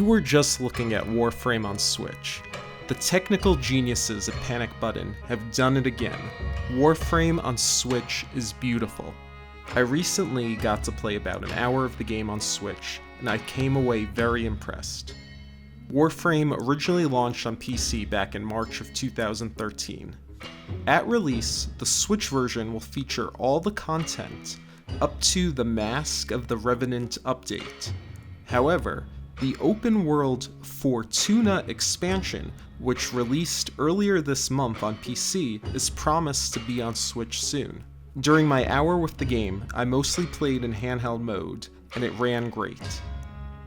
You were just looking at Warframe on Switch. The technical geniuses at Panic Button have done it again. Warframe on Switch is beautiful. I recently got to play about an hour of the game on Switch, and I came away very impressed. Warframe originally launched on PC back in March of 2013. At release, the Switch version will feature all the content up to the Mask of the Revenant update. However, the open world Fortuna expansion, which released earlier this month on PC, is promised to be on Switch soon. During my hour with the game, I mostly played in handheld mode, and it ran great.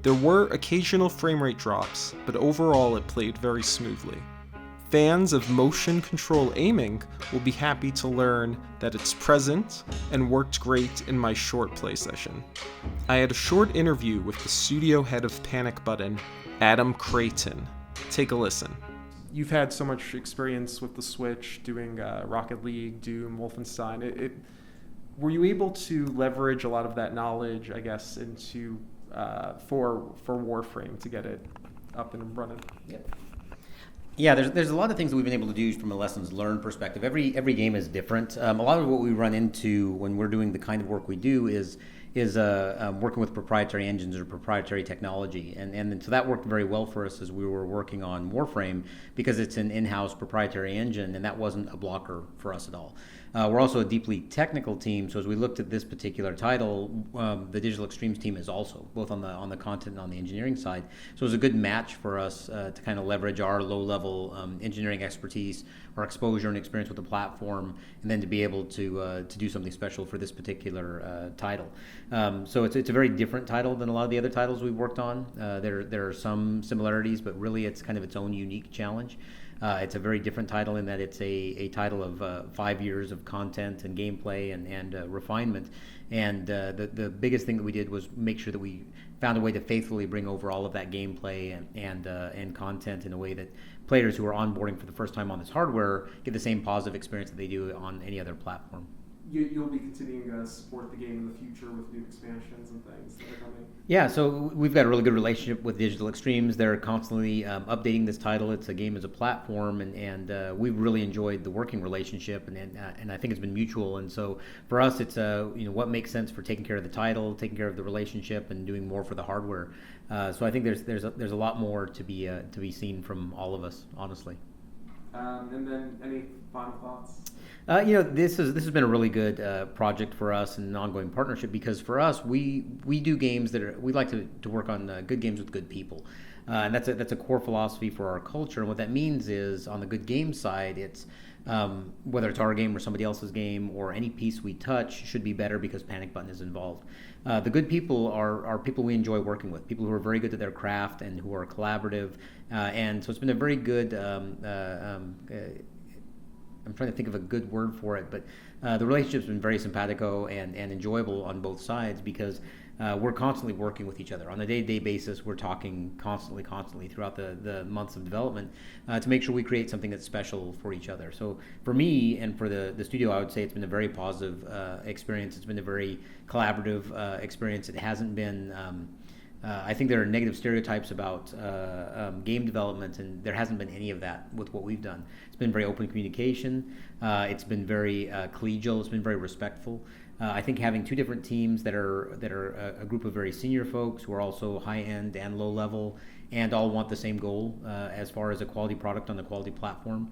There were occasional frame rate drops, but overall it played very smoothly. Fans of motion control aiming will be happy to learn that it's present and worked great in my short play session. I had a short interview with the studio head of Panic Button, Adam Creighton. Take a listen. You've had so much experience with the Switch, doing Rocket League, Doom, Wolfenstein. Were you able to leverage a lot of that knowledge, I guess, into for Warframe to get it up and running? Yeah, there's a lot of things that we've been able to do from a lessons learned perspective. Every game is different. A lot of what we run into when we're doing the kind of work we do is working with proprietary engines or proprietary technology, and so that worked very well for us as we were working on Warframe because it's an in-house proprietary engine, and that wasn't a blocker for us at all. We're also a deeply technical team, so as we looked at this particular title, the Digital Extremes team is also both on the content and on the engineering side. So it was a good match for us to kind of leverage our low-level engineering expertise, our exposure and experience with the platform, and then to be able to do something special for this particular title. So it's a very different title than a lot of the other titles we've worked on. There are some similarities, but really it's kind of its own unique challenge. It's a very different title in that it's a title of 5 years of content and gameplay and refinement. And the biggest thing that we did was make sure that we found a way to faithfully bring over all of that gameplay and content in a way that players who are onboarding for the first time on this hardware get the same positive experience that they do on any other platform. You'll be continuing to support the game in the future with new expansions and things that are coming? Yeah, so we've got a really good relationship with Digital Extremes. They're constantly updating this title. It's a game as a platform, and we've really enjoyed the working relationship, and I think it's been mutual. And so for us, it's what makes sense for taking care of the title, taking care of the relationship, and doing more for the hardware. So I think there's a lot more to be seen from all of us, honestly. And then any final thoughts? This has been a really good project for us and an ongoing partnership because for us, we do games we like to work on good games with good people. And that's a core philosophy for our culture. And what that means is on the good game side, it's whether it's our game or somebody else's game or any piece we touch should be better because Panic Button is involved. The good people are people we enjoy working with, people who are very good at their craft and who are collaborative. And so it's been a very good I'm trying to think of a good word for it, but the relationship's been very simpatico and enjoyable on both sides because we're constantly working with each other. On a day-to-day basis, we're talking constantly throughout the months of development to make sure we create something that's special for each other. So for me and for the studio, I would say it's been a very positive experience. It's been a very collaborative experience. It hasn't been... I think there are negative stereotypes about game development, and there hasn't been any of that with what we've done. It's been very open communication. It's been very collegial. It's been very respectful. I think having two different teams that are a group of very senior folks who are also high end and low level, and all want the same goal as far as a quality product on the quality platform,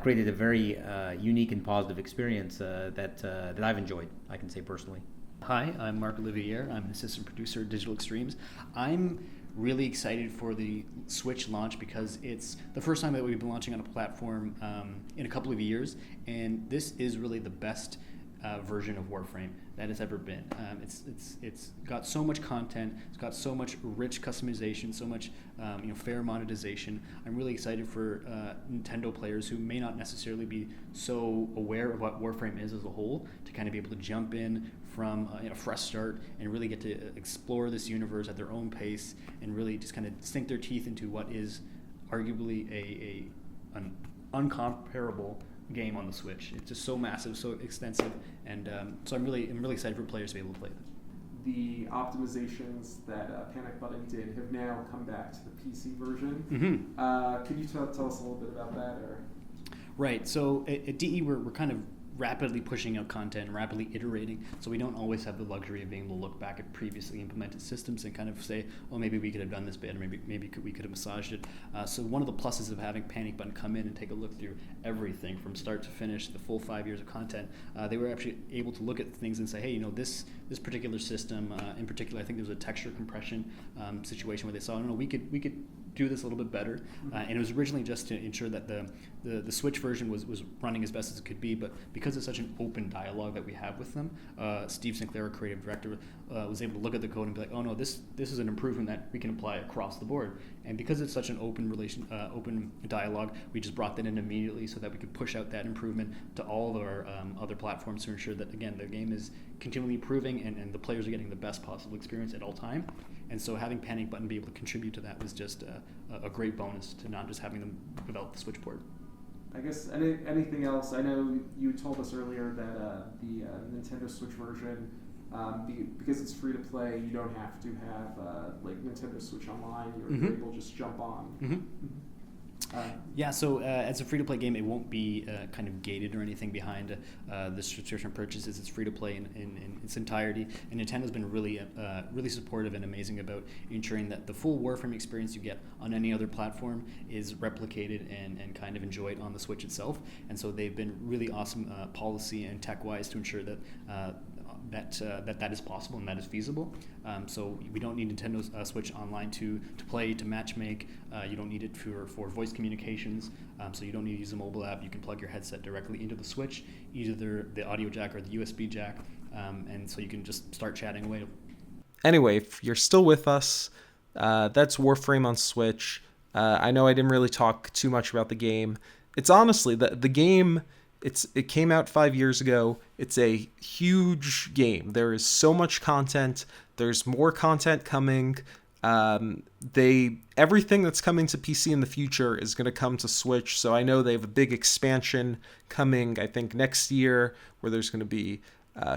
created a very unique and positive experience that I've enjoyed. I can say personally. Hi, I'm Mark Olivier. I'm an assistant producer at Digital Extremes. I'm really excited for the Switch launch because it's the first time that we've been launching on a platform in a couple of years, and this is really the best version of Warframe that has ever been. It's got so much content, it's got so much rich customization, so much fair monetization. I'm really excited for Nintendo players who may not necessarily be so aware of what Warframe is as a whole to kind of be able to jump in from a fresh start and really get to explore this universe at their own pace and really just kind of sink their teeth into what is arguably an uncomparable game on the Switch. It's just so massive, so extensive, and so I'm really excited for players to be able to play it. the optimizations that Panic Button did have now come back to the PC version. Could you tell us a little bit about that? Or? Right. So at DE, we're kind of rapidly pushing out content and rapidly iterating, so we don't always have the luxury of being able to look back at previously implemented systems and kind of say, oh, maybe we could have done this better, maybe we could have massaged it. So one of the pluses of having Panic Button come in and take a look through everything from start to finish, the full 5 years of content, they were actually able to look at things and say, hey, this particular system, in particular, I think there was a texture compression situation where they saw, no, we could do this a little bit better, and it was originally just to ensure that the Switch version was running as best as it could be, but because it's such an open dialogue that we have with them, Steve Sinclair, our creative director, was able to look at the code and be like, oh no, this is an improvement that we can apply across the board. And because it's such an open dialogue, we just brought that in immediately so that we could push out that improvement to all of our other platforms to ensure that, again, the game is continually improving and the players are getting the best possible experience at all time. And so having Panic Button be able to contribute to that was just a great bonus to not just having them develop the Switch port. I guess anything else? I know you told us earlier that the Nintendo Switch version, because it's free to play, you don't have to have like Nintendo Switch Online. You're able to just jump on. So as a free-to-play game, it won't be kind of gated or anything behind the subscription purchases. It's free to play in its entirety, and Nintendo's been really supportive and amazing about ensuring that the full Warframe experience you get on any other platform is replicated and kind of enjoyed on the Switch itself. And so they've been really awesome policy and tech-wise to ensure that that is possible and that is feasible. So we don't need Nintendo Switch Online to play, to matchmake. You don't need it for voice communications. So you don't need to use a mobile app. You can plug your headset directly into the Switch, either the audio jack or the USB jack, and so you can just start chatting away. Anyway, if you're still with us, that's Warframe on Switch. I know I didn't really talk too much about the game. It's honestly, the game... It came out 5 years ago. It's a huge game. There is so much content. There's more content coming. Everything that's coming to PC in the future is going to come to Switch. So I know they have a big expansion coming, I think, next year, where there's going to be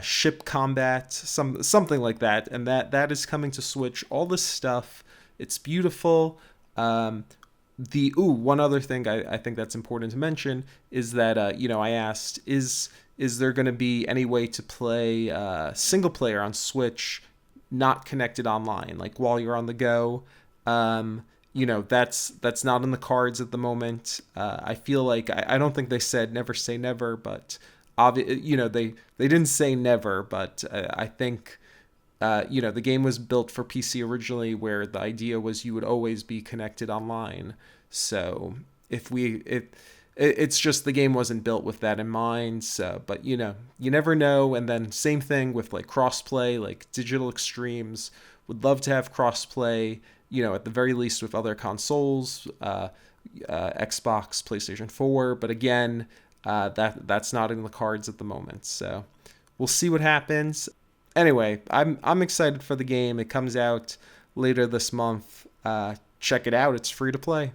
ship combat, something like that. And that is coming to Switch. All this stuff, it's beautiful. One other thing I think that's important to mention is that I asked, is there going to be any way to play single player on Switch not connected online, like while you're on the go? That's not in the cards at the moment. I feel like I don't think they said never say never, but they didn't say never, but I think the game was built for PC originally, where the idea was you would always be connected online. So it's just the game wasn't built with that in mind. So, but you never know. And then same thing with like crossplay, like Digital Extremes would love to have crossplay, at the very least with other consoles, Xbox, PlayStation 4. But again, that's not in the cards at the moment. So we'll see what happens. Anyway, I'm excited for the game. It comes out later this month. Check it out. It's free to play.